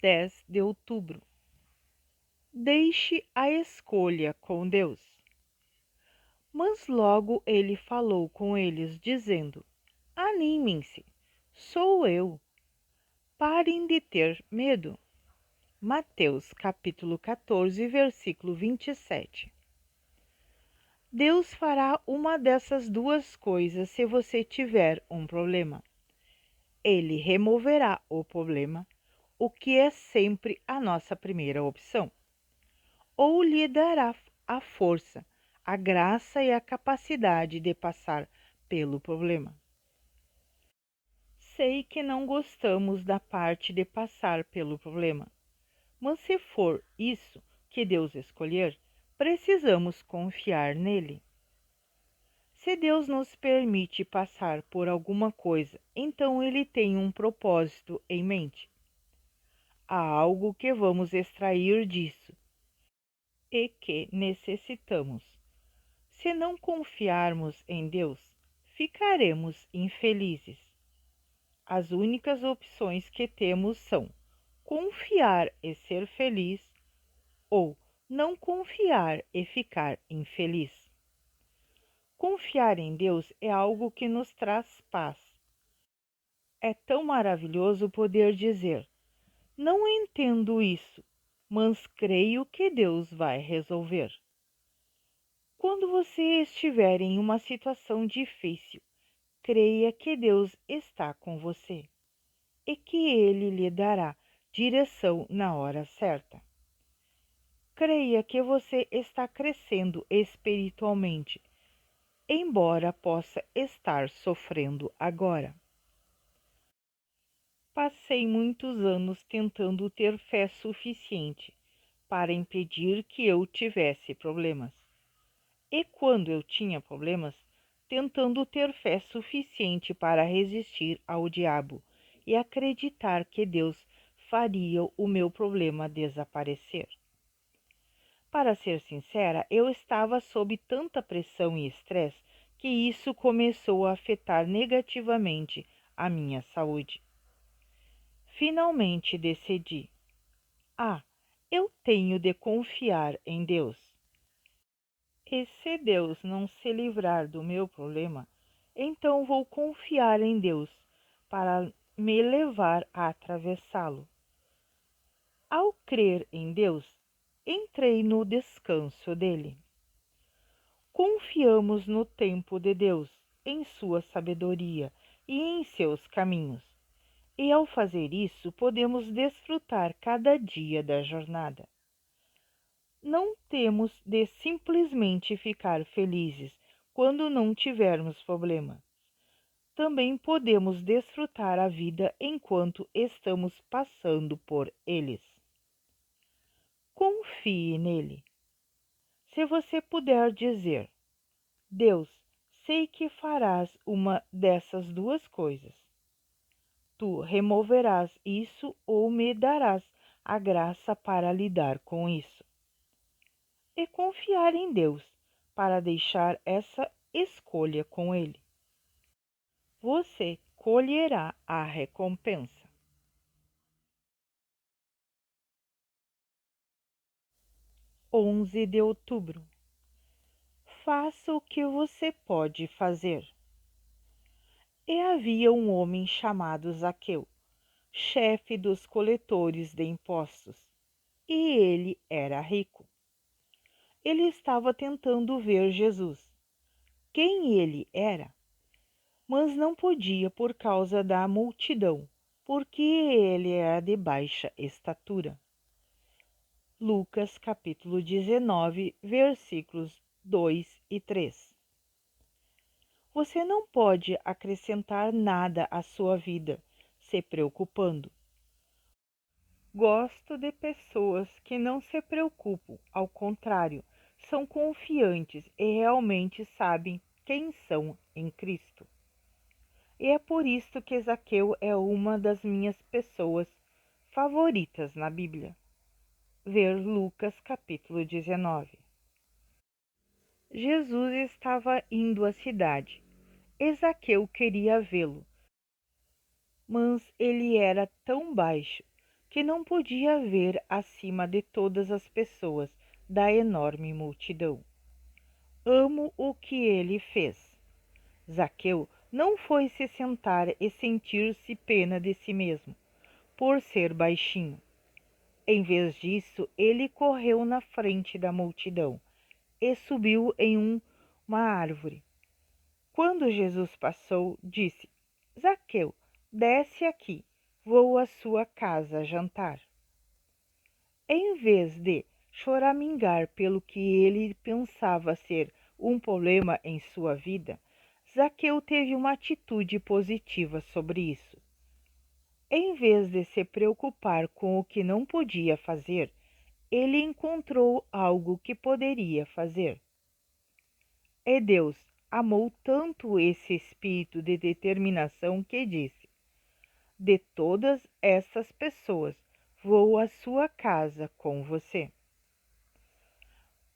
10 de outubro. Deixe a escolha com Deus. Mas logo ele falou com eles, dizendo: Animem-se, sou eu. Parem de ter medo. Mateus capítulo 14, versículo 27. Deus fará uma dessas duas coisas se você tiver um problema. Ele removerá o problema, o que é sempre a nossa primeira opção, ou lhe dará a força, a graça e a capacidade de passar pelo problema. Sei que não gostamos da parte de passar pelo problema, mas se for isso que Deus escolher, precisamos confiar nele. Se Deus nos permite passar por alguma coisa, então ele tem um propósito em mente. Há algo que vamos extrair disso e que necessitamos. Se não confiarmos em Deus, ficaremos infelizes. As únicas opções que temos são confiar e ser feliz ou não confiar e ficar infeliz. Confiar em Deus é algo que nos traz paz. É tão maravilhoso poder dizer: não entendo isso, mas creio que Deus vai resolver. Quando você estiver em uma situação difícil, creia que Deus está com você e que Ele lhe dará direção na hora certa. Creia que você está crescendo espiritualmente, embora possa estar sofrendo agora. Passei muitos anos tentando ter fé suficiente para impedir que eu tivesse problemas. E quando eu tinha problemas, tentando ter fé suficiente para resistir ao diabo e acreditar que Deus faria o meu problema desaparecer. Para ser sincera, eu estava sob tanta pressão e estresse que isso começou a afetar negativamente a minha saúde. Finalmente decidi: eu tenho de confiar em Deus. E se Deus não se livrar do meu problema, então vou confiar em Deus para me levar a atravessá-lo. Ao crer em Deus, entrei no descanso dele. Confiamos no tempo de Deus, em sua sabedoria e em seus caminhos. E ao fazer isso, podemos desfrutar cada dia da jornada. Não temos de simplesmente ficar felizes quando não tivermos problema. Também podemos desfrutar a vida enquanto estamos passando por eles. Confie nele. Se você puder dizer: Deus, sei que farás uma dessas duas coisas. Tu removerás isso ou me darás a graça para lidar com isso. E confiar em Deus para deixar essa escolha com Ele. Você colherá a recompensa. 11 de outubro. Faça o que você pode fazer. E havia um homem chamado Zaqueu, chefe dos coletores de impostos, e ele era rico. Ele estava tentando ver Jesus, quem ele era, mas não podia por causa da multidão, porque ele era de baixa estatura. Lucas capítulo 19, versículos 2 e 3. Você não pode acrescentar nada à sua vida se preocupando. Gosto de pessoas que não se preocupam, ao contrário, são confiantes e realmente sabem quem são em Cristo. E é por isso que Zaqueu é uma das minhas pessoas favoritas na Bíblia. Ver Lucas capítulo 19. Jesus estava indo à cidade. E Zaqueu queria vê-lo, mas ele era tão baixo que não podia ver acima de todas as pessoas da enorme multidão. Amo o que ele fez. Zaqueu não foi se sentar e sentir-se pena de si mesmo, por ser baixinho. Em vez disso, ele correu na frente da multidão e subiu em uma árvore. Quando Jesus passou, disse: Zaqueu, desce aqui, vou à sua casa jantar. Em vez de choramingar pelo que ele pensava ser um problema em sua vida, Zaqueu teve uma atitude positiva sobre isso. Em vez de se preocupar com o que não podia fazer, ele encontrou algo que poderia fazer. E Deus amou tanto esse espírito de determinação que disse: De todas essas pessoas, vou à sua casa com você.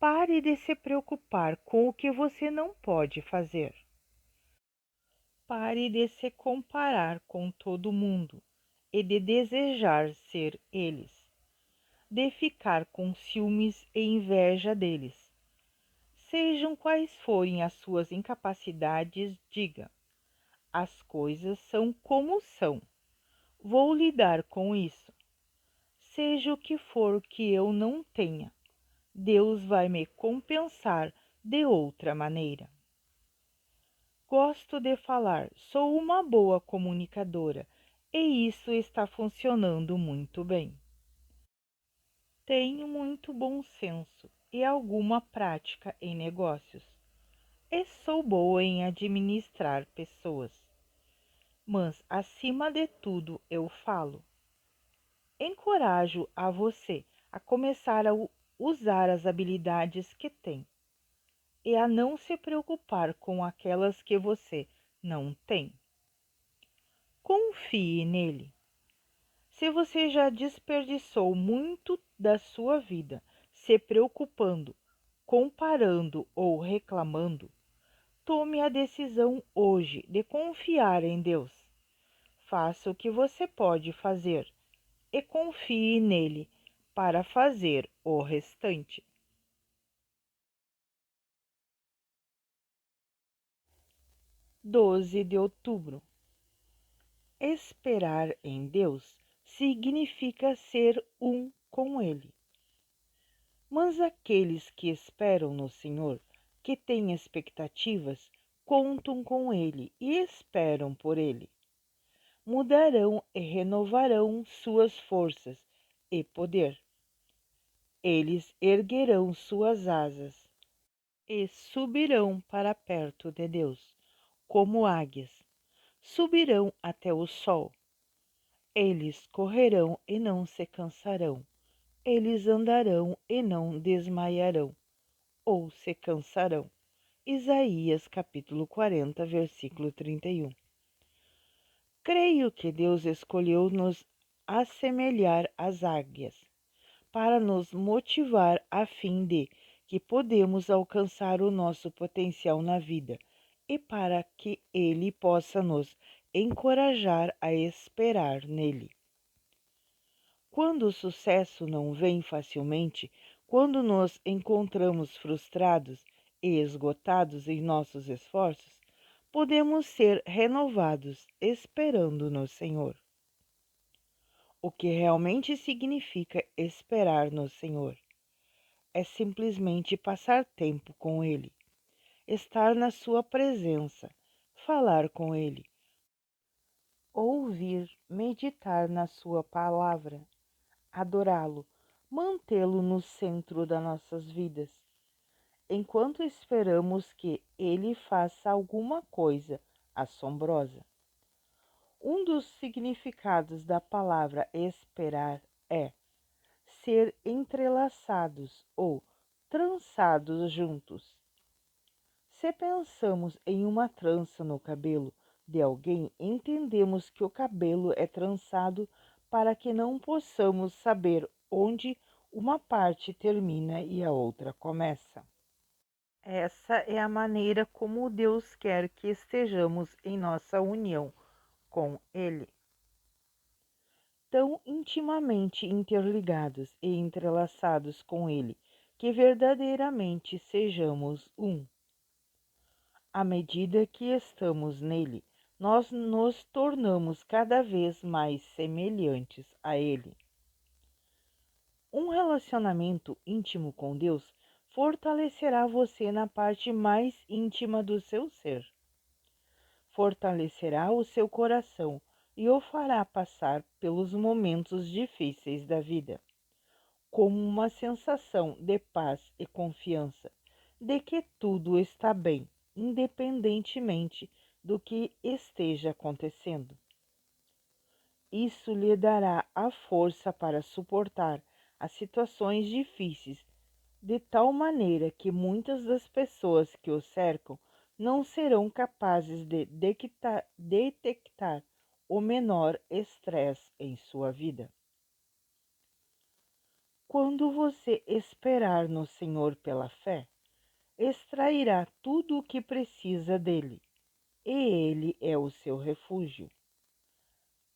Pare de se preocupar com o que você não pode fazer. Pare de se comparar com todo mundo e de desejar ser eles, de ficar com ciúmes e inveja deles. Sejam quais forem as suas incapacidades, diga: as coisas são como são. Vou lidar com isso. Seja o que for que eu não tenha, Deus vai me compensar de outra maneira. Gosto de falar, sou uma boa comunicadora e isso está funcionando muito bem. Tenho muito bom senso e alguma prática em negócios. E sou boa em administrar pessoas. Mas, acima de tudo, eu falo. Encorajo a você a começar a usar as habilidades que tem e a não se preocupar com aquelas que você não tem. Confie nele. Se você já desperdiçou muito da sua vida se preocupando, comparando ou reclamando, tome a decisão hoje de confiar em Deus. Faça o que você pode fazer e confie nele para fazer o restante. 12 de outubro. Esperar em Deus significa ser um com Ele. Mas aqueles que esperam no Senhor, que têm expectativas, contam com Ele e esperam por Ele. Mudarão e renovarão suas forças e poder. Eles erguerão suas asas e subirão para perto de Deus, como águias. Subirão até o sol. Eles correrão e não se cansarão. Eles andarão e não desmaiarão, ou se cansarão. Isaías capítulo 40, versículo 31. Creio que Deus escolheu nos assemelhar às águias, para nos motivar a fim de que podemos alcançar o nosso potencial na vida e para que Ele possa nos encorajar a esperar nele. Quando o sucesso não vem facilmente, quando nos encontramos frustrados e esgotados em nossos esforços, podemos ser renovados esperando no Senhor. O que realmente significa esperar no Senhor é simplesmente passar tempo com Ele, estar na Sua presença, falar com Ele, ouvir, meditar na Sua palavra, adorá-lo, mantê-lo no centro das nossas vidas, enquanto esperamos que Ele faça alguma coisa assombrosa. Um dos significados da palavra esperar é ser entrelaçados ou trançados juntos. Se pensamos em uma trança no cabelo de alguém, entendemos que o cabelo é trançado para que não possamos saber onde uma parte termina e a outra começa. Essa é a maneira como Deus quer que estejamos em nossa união com Ele. tão intimamente interligados e entrelaçados com Ele, que verdadeiramente sejamos um. À medida que estamos nele, nós nos tornamos cada vez mais semelhantes a Ele. Um relacionamento íntimo com Deus fortalecerá você na parte mais íntima do seu ser. Fortalecerá o seu coração e o fará passar pelos momentos difíceis da vida, como uma sensação de paz e confiança, de que tudo está bem, independentemente do que esteja acontecendo. Isso lhe dará a força para suportar as situações difíceis, de tal maneira que muitas das pessoas que o cercam não serão capazes de detectar o menor estresse em sua vida. Quando você esperar no Senhor pela fé, extrairá tudo o que precisa dele, e ele é o seu refúgio,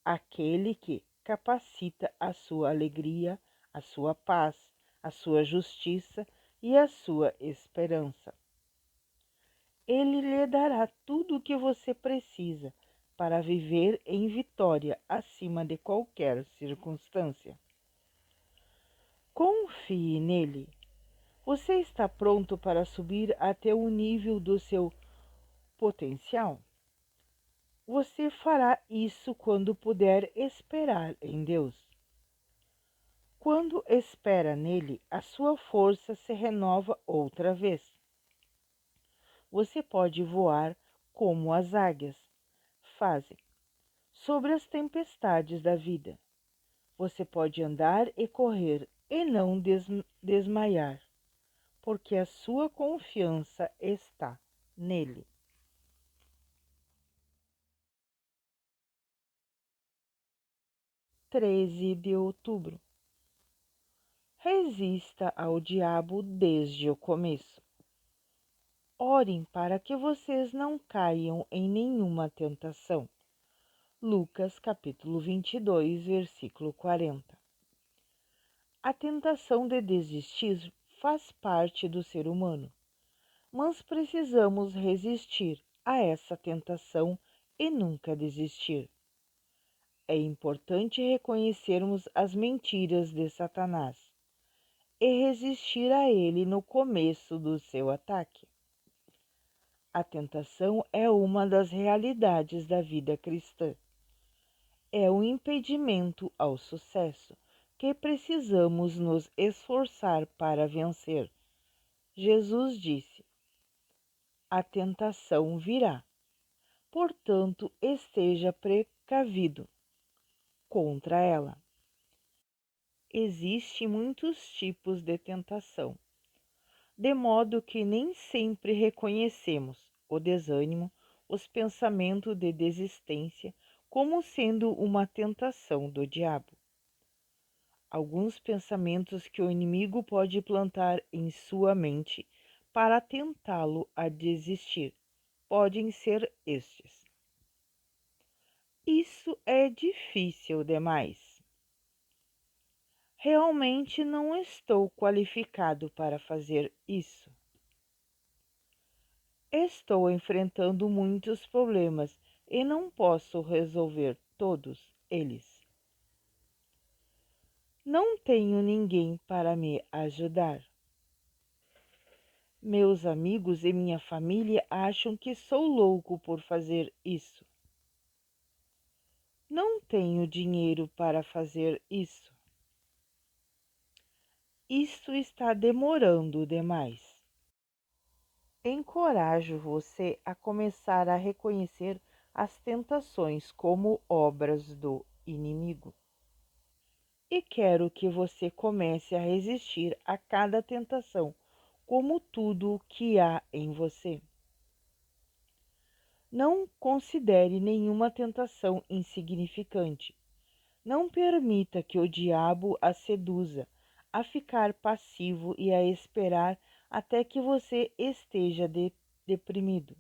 aquele que capacita a sua alegria, a sua paz, a sua justiça e a sua esperança. Ele lhe dará tudo o que você precisa para viver em vitória acima de qualquer circunstância. Confie nele. Você está pronto para subir até o nível do seu potencial? Você fará isso quando puder esperar em Deus. Quando espera nele, a sua força se renova outra vez. Você pode voar como as águias fazem sobre as tempestades da vida. Você pode andar e correr e não desmaiar, porque a sua confiança está nele. 13 de outubro. Resista ao diabo desde o começo. Orem para que vocês não caiam em nenhuma tentação. Lucas capítulo 22, versículo 40. A tentação de desistir faz parte do ser humano, mas precisamos resistir a essa tentação e nunca desistir. É importante reconhecermos as mentiras de Satanás e resistir a ele no começo do seu ataque. A tentação é uma das realidades da vida cristã. É um impedimento ao sucesso que precisamos nos esforçar para vencer. Jesus disse: a tentação virá, portanto, esteja precavido contra ela. Existem muitos tipos de tentação, de modo que nem sempre reconhecemos o desânimo, os pensamentos de desistência como sendo uma tentação do diabo. Alguns pensamentos que o inimigo pode plantar em sua mente para tentá-lo a desistir podem ser estes: isso é difícil demais. Realmente não estou qualificado para fazer isso. Estou enfrentando muitos problemas e não posso resolver todos eles. Não tenho ninguém para me ajudar. Meus amigos e minha família acham que sou louco por fazer isso. Não tenho dinheiro para fazer isso. Isso está demorando demais. Encorajo você a começar a reconhecer as tentações como obras do inimigo. E quero que você comece a resistir a cada tentação, como tudo o que há em você. Não considere nenhuma tentação insignificante. Não permita que o diabo a seduza a ficar passivo e a esperar até que você esteja deprimido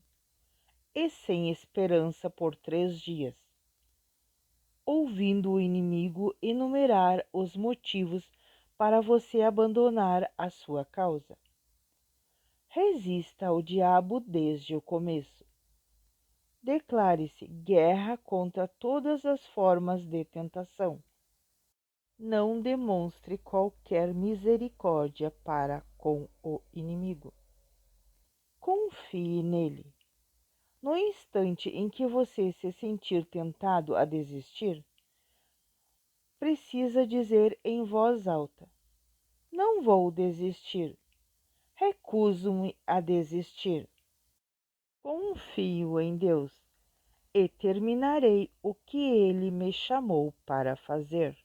e sem esperança por 3 dias. ouvindo o inimigo enumerar os motivos para você abandonar a sua causa. Resista ao diabo desde o começo. Declare-se guerra contra todas as formas de tentação. Não demonstre qualquer misericórdia para com o inimigo. Confie nele. No instante em que você se sentir tentado a desistir, precisa dizer em voz alta: não vou desistir. Recuso-me a desistir. Confio em Deus e terminarei o que Ele me chamou para fazer.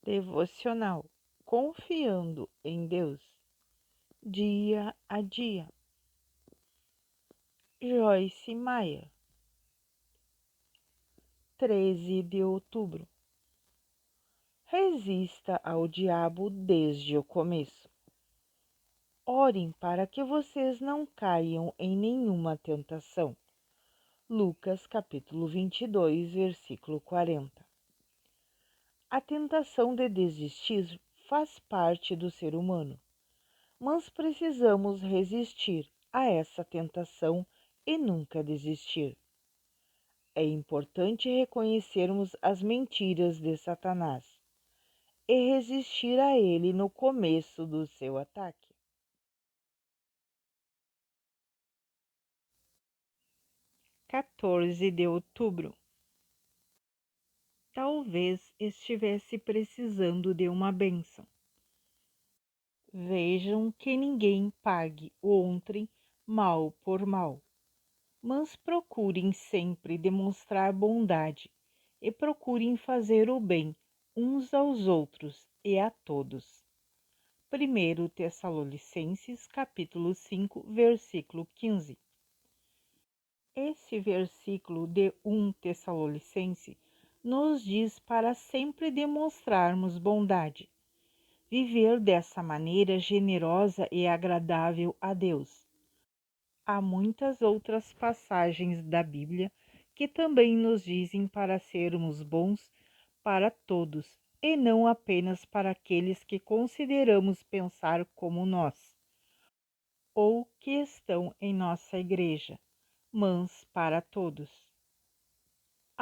Devocional. Confiando em Deus. Dia a dia. Joyce Meyer. 13 de outubro. Resista ao diabo desde o começo. Orem para que vocês não caiam em nenhuma tentação. Lucas capítulo 22, versículo 40. A tentação de desistir faz parte do ser humano, mas precisamos resistir a essa tentação e nunca desistir. É importante reconhecermos as mentiras de Satanás e resistir a ele no começo do seu ataque. (14 de outubro). Talvez estivesse precisando de uma bênção. Vejam que ninguém pague ontem mal por mal, mas procurem sempre demonstrar bondade e procurem fazer o bem uns aos outros e a todos. 1 Tessalonicenses capítulo 5, versículo 15. Esse versículo de 1 Tessalonicense nos diz para sempre demonstrarmos bondade, viver dessa maneira generosa e agradável a Deus. Há muitas outras passagens da Bíblia que também nos dizem para sermos bons para todos e não apenas para aqueles que consideramos pensar como nós ou que estão em nossa igreja, mas para todos.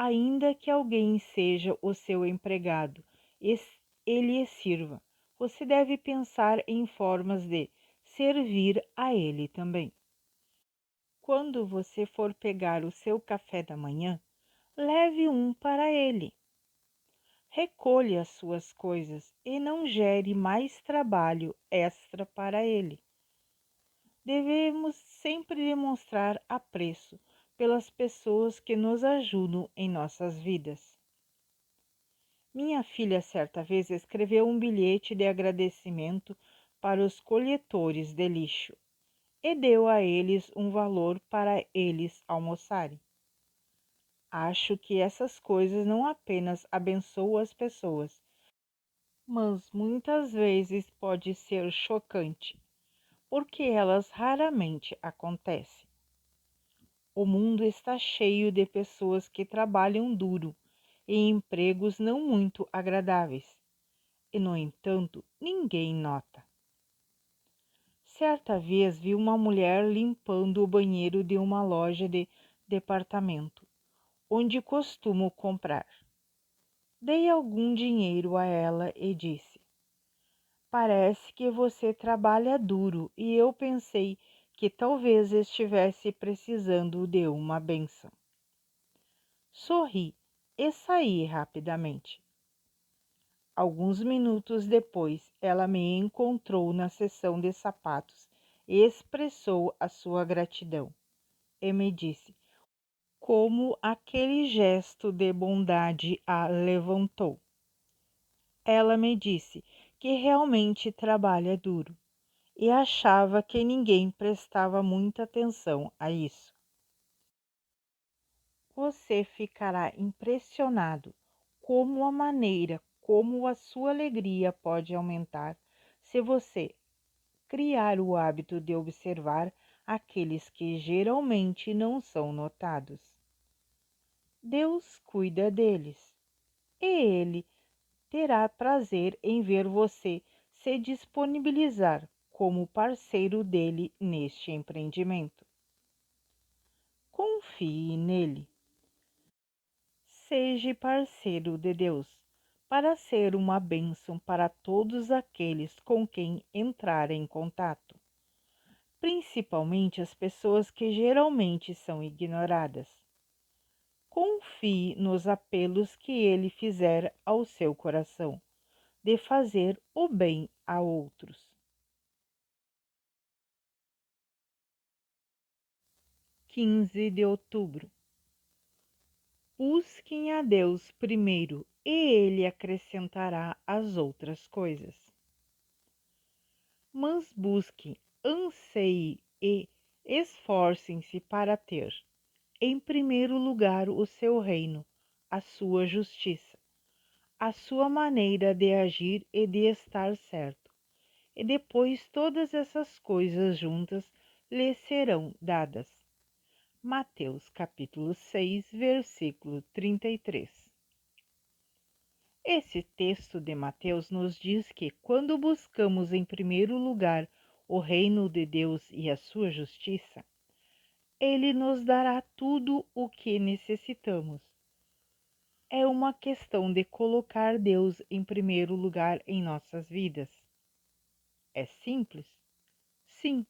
Ainda que alguém seja o seu empregado e ele sirva, você deve pensar em formas de servir a ele também. Quando você for pegar o seu café da manhã, leve um para ele. Recolha as suas coisas e não gere mais trabalho extra para ele. Devemos sempre demonstrar apreço pelas pessoas que nos ajudam em nossas vidas. Minha filha certa vez escreveu um bilhete de agradecimento para os coletores de lixo e deu a eles um valor para eles almoçarem. Acho que essas coisas não apenas abençoam as pessoas, mas muitas vezes pode ser chocante, porque elas raramente acontecem. O mundo está cheio de pessoas que trabalham duro em empregos não muito agradáveis, e, no entanto, ninguém nota. Certa vez vi uma mulher limpando o banheiro de uma loja de departamento, onde costumo comprar. Dei algum dinheiro a ela e disse: parece que você trabalha duro, e eu pensei que talvez estivesse precisando de uma bênção. Sorri e saí rapidamente. Alguns minutos depois, ela me encontrou na seção de sapatos e expressou a sua gratidão. E me disse como aquele gesto de bondade a levantou. Ela me disse que realmente trabalha duro e achava que ninguém prestava muita atenção a isso. Você ficará impressionado como a maneira como a sua alegria pode aumentar se você criar o hábito de observar aqueles que geralmente não são notados. Deus cuida deles e Ele terá prazer em ver você se disponibilizar como parceiro dele neste empreendimento. Confie nele. Seja parceiro de Deus, para ser uma bênção para todos aqueles com quem entrar em contato, principalmente as pessoas que geralmente são ignoradas. Confie nos apelos que ele fizer ao seu coração, de fazer o bem a outros. 15 de outubro. Busquem a Deus primeiro e Ele acrescentará as outras coisas. Mas busquem, anseiem e esforcem-se para ter, em primeiro lugar, o seu reino, a sua justiça, a sua maneira de agir e de estar certo. E depois todas essas coisas juntas lhe serão dadas. Mateus capítulo 6, versículo 33. Esse texto de Mateus nos diz que quando buscamos em primeiro lugar o reino de Deus e a sua justiça, Ele nos dará tudo o que necessitamos. É uma questão de colocar Deus em primeiro lugar em nossas vidas. É simples? Sim.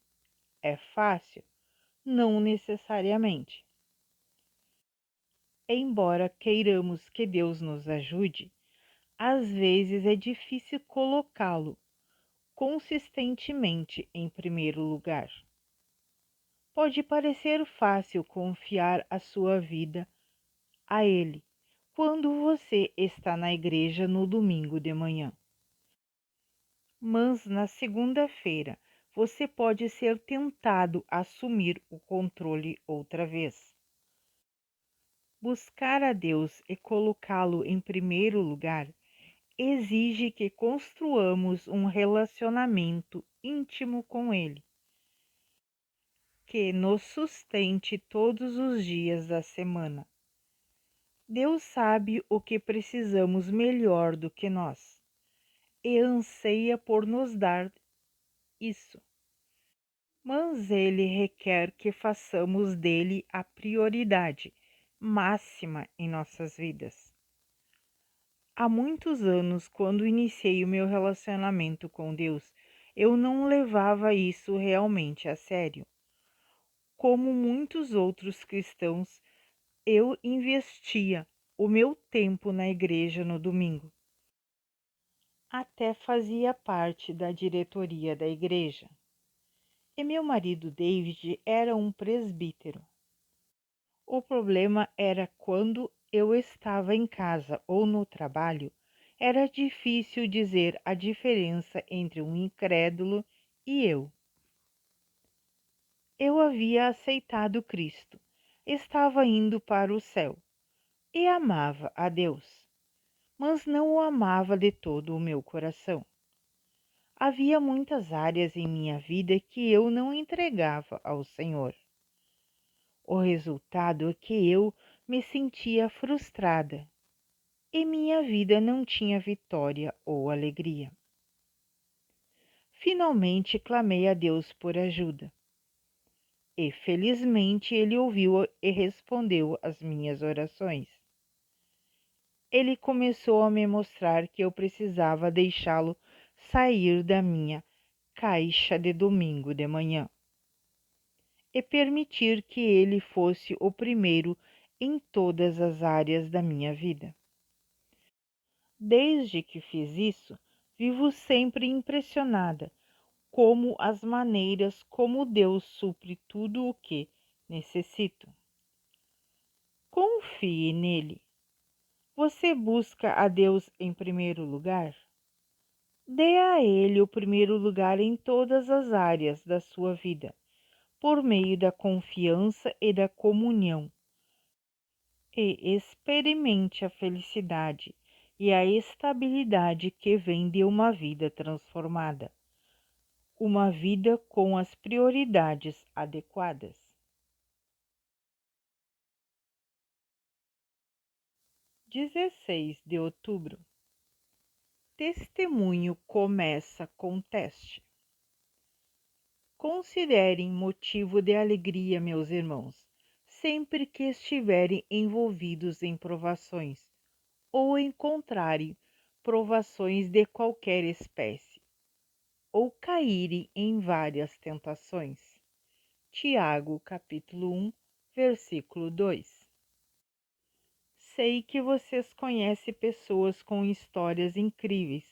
É fácil? Não necessariamente. Embora queiramos que Deus nos ajude, às vezes é difícil colocá-lo consistentemente em primeiro lugar. Pode parecer fácil confiar a sua vida a Ele quando você está na igreja no domingo de manhã. Mas na segunda-feira você pode ser tentado a assumir o controle outra vez. Buscar a Deus e colocá-lo em primeiro lugar exige que construamos um relacionamento íntimo com Ele, que nos sustente todos os dias da semana. Deus sabe o que precisamos melhor do que nós e anseia por nos dar isso. Mas Ele requer que façamos dele a prioridade máxima em nossas vidas. Há muitos anos, quando iniciei o meu relacionamento com Deus, eu não levava isso realmente a sério. Como muitos outros cristãos, eu investia o meu tempo na igreja no domingo. Até fazia parte da diretoria da igreja. E meu marido David era um presbítero. O problema era quando eu estava em casa ou no trabalho, era difícil dizer a diferença entre um incrédulo e eu. Eu havia aceitado Cristo, estava indo para o céu e amava a Deus, mas não o amava de todo o meu coração. Havia muitas áreas em minha vida que eu não entregava ao Senhor. O resultado é que eu me sentia frustrada e minha vida não tinha vitória ou alegria. Finalmente clamei a Deus por ajuda. E felizmente Ele ouviu e respondeu às minhas orações. Ele começou a me mostrar que eu precisava deixá-lo sair da minha caixa de domingo de manhã e permitir que ele fosse o primeiro em todas as áreas da minha vida. Desde que fiz isso, vivo sempre impressionada como as maneiras como Deus supre tudo o que necessito. Confie nele. Você busca a Deus em primeiro lugar? Dê a Ele o primeiro lugar em todas as áreas da sua vida, por meio da confiança e da comunhão. E experimente a felicidade e a estabilidade que vem de uma vida transformada, uma vida com as prioridades adequadas. 16 de outubro. Testemunho começa com teste. Considerem motivo de alegria, meus irmãos, sempre que estiverem envolvidos em provações ou encontrarem provações de qualquer espécie, ou caírem em várias tentações. Tiago, capítulo 1, versículo 2. Sei que vocês conhecem pessoas com histórias incríveis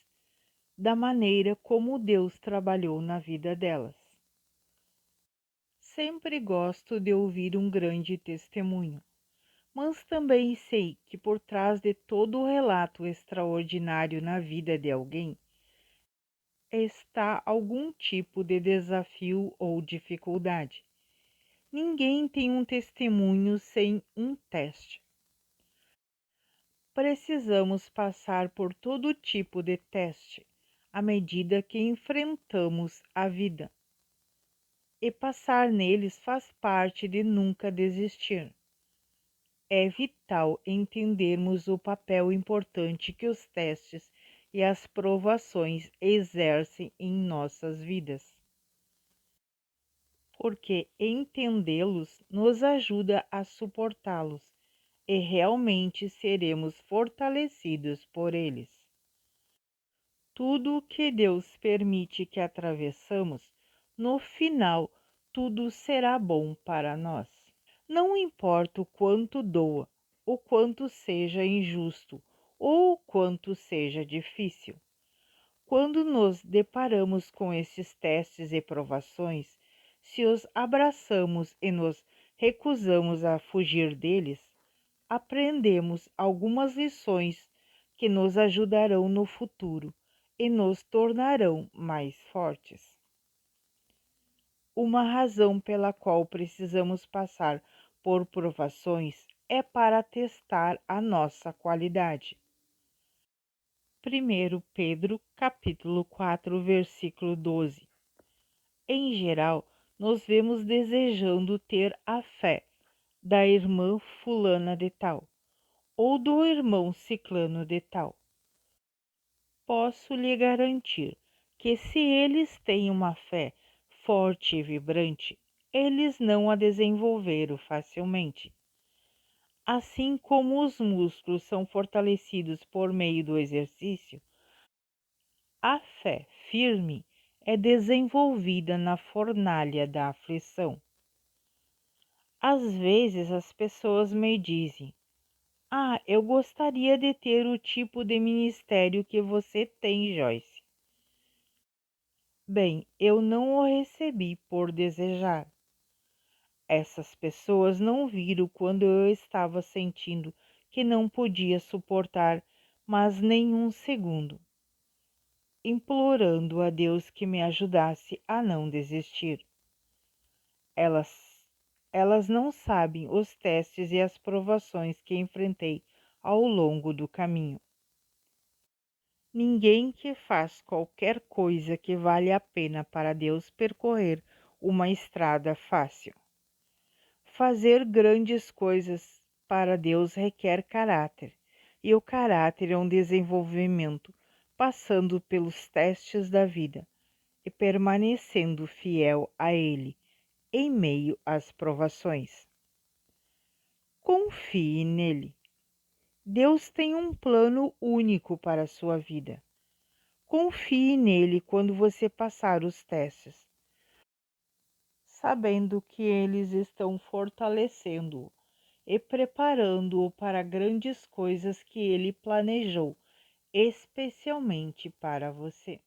da maneira como Deus trabalhou na vida delas. Sempre gosto de ouvir um grande testemunho, mas também sei que por trás de todo o relato extraordinário na vida de alguém está algum tipo de desafio ou dificuldade. Ninguém tem um testemunho sem um teste. Precisamos passar por todo tipo de teste à medida que enfrentamos a vida. E passar neles faz parte de nunca desistir. É vital entendermos o papel importante que os testes e as provações exercem em nossas vidas, porque entendê-los nos ajuda a suportá-los e realmente seremos fortalecidos por eles. Tudo o que Deus permite que atravessamos, no final, tudo será bom para nós. Não importa o quanto doa, o quanto seja injusto ou o quanto seja difícil. Quando nos deparamos com esses testes e provações, se os abraçamos e nos recusamos a fugir deles, aprendemos algumas lições que nos ajudarão no futuro e nos tornarão mais fortes. Uma razão pela qual precisamos passar por provações é para testar a nossa qualidade. 1 Pedro, capítulo 4, versículo 12. Em geral, nos vemos desejando ter a fé da irmã fulana de tal, ou do irmão ciclano de tal. Posso lhe garantir que se eles têm uma fé forte e vibrante, eles não a desenvolveram facilmente. Assim como os músculos são fortalecidos por meio do exercício, a fé firme é desenvolvida na fornalha da aflição. Às vezes as pessoas me dizem: eu gostaria de ter o tipo de ministério que você tem, Joyce. Bem, eu não o recebi por desejar. Essas pessoas não viram quando eu estava sentindo que não podia suportar mais nenhum segundo, implorando a Deus que me ajudasse a não desistir. Elas não sabem os testes e as provações que enfrentei ao longo do caminho. Ninguém que faz qualquer coisa que vale a pena para Deus percorrer uma estrada fácil. Fazer grandes coisas para Deus requer caráter, e o caráter é um desenvolvimento passando pelos testes da vida e permanecendo fiel a Ele em meio às provações. Confie nele. Deus tem um plano único para a sua vida. Confie nele quando você passar os testes, sabendo que eles estão fortalecendo-o e preparando-o para grandes coisas que ele planejou, especialmente para você.